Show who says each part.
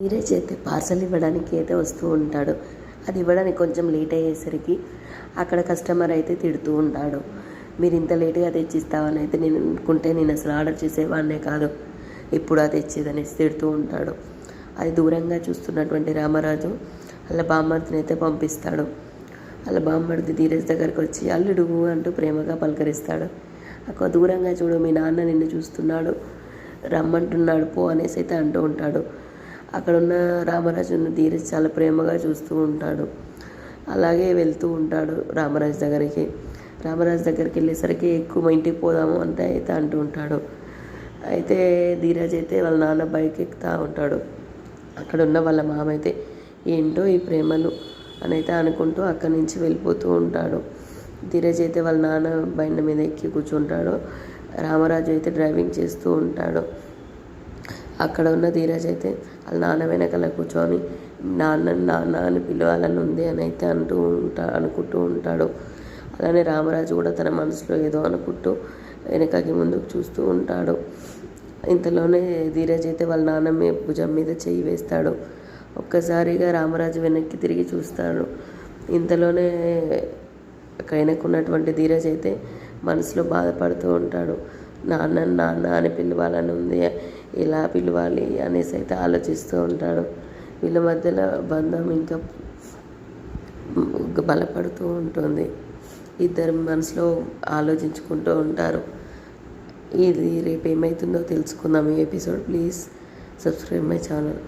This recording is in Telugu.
Speaker 1: నీరజ్ అయితే పార్సల్ ఇవ్వడానికి అయితే వస్తూ ఉంటాడు. అది ఇవ్వడానికి కొంచెం లేట్ అయ్యేసరికి అక్కడ కస్టమర్ అయితే తిడుతూ ఉంటాడు. మీరు ఇంత లేట్గా తెచ్చిస్తామని అయితే నేను అనుకుంటే నేను అసలు ఆర్డర్ చేసేవాడినే కాదు, ఇప్పుడు అది తెచ్చేదనేసి తిడుతూ ఉంటాడు. అది దూరంగా చూస్తున్నటువంటి రామరాజు వాళ్ళ బామ్మర్దిని అయితే పంపిస్తాడు. వాళ్ళ బామ్మర్ది ధీరజ్ దగ్గరికి వచ్చి అల్లుడు అంటూ ప్రేమగా పలకరిస్తాడు. అక్కడ దూరంగా చూడు, మీ నాన్న నిన్ను చూస్తున్నాడు, రమ్మంటున్నాడు పో అనేసి అయితే అంటూ ఉంటాడు. అక్కడున్న రామరాజును ధీరజ్ చాలా ప్రేమగా చూస్తూ ఉంటాడు. అలాగే వెళ్తూ ఉంటాడు రామరాజు దగ్గరికి. రామరాజు దగ్గరికి వెళ్ళేసరికి ఎక్కువ ఇంటికి పోదాము అంటే అయితే అంటూ ఉంటాడు. అయితే ధీరజ్ అయితే వాళ్ళ నాన్న బైక్ ఎక్కుతూ ఉంటాడు. అక్కడ ఉన్న వాళ్ళ మామ అయితే ఏంటో ఈ ప్రేమలు అని అయితే అనుకుంటూ అక్కడి నుంచి వెళ్ళిపోతూ ఉంటాడు. ధీరజ్ అయితే వాళ్ళ నాన్న బండి మీద ఎక్కి కూర్చుంటాడు. రామరాజు అయితే డ్రైవింగ్ చేస్తూ ఉంటాడు. అక్కడ ఉన్న ధీరజ్ అయితే వాళ్ళ నాన్న వెనకాల కూర్చొని నాన్న అని పిలవాలని ఉంది అని అయితే అనుకుంటూ ఉంటాడు. అలానే రామరాజు కూడా తన మనసులో ఏదో అనుకుంటూ వెనకకి ముందుకు చూస్తూ ఉంటాడు. ఇంతలోనే ధీరజ్ అయితే వాళ్ళ నాన్న భుజం మీద చెయ్యి వేస్తాడు. ఒక్కసారిగా రామరాజు వెనక్కి తిరిగి చూస్తాడు. ఇంతలోనే వెనక్కున్నటువంటి ధీరజ్ అయితే మనసులో బాధపడుతూ ఉంటాడు. నాన్న అని పిలవాలని ఉంది, ఇలా పిలవాలి అనేసి అయితే ఆలోచిస్తూ ఉంటాడు. వీళ్ళ మధ్యలో బంధం ఇంకా బలపడుతూ ఉంటుంది. ఇద్దరు మనసులో ఆలోచించుకుంటూ ఉంటారు. ఇది రేపు ఏమవుతుందో తెలుసుకుందాం ఈ episode. Please subscribe my channel.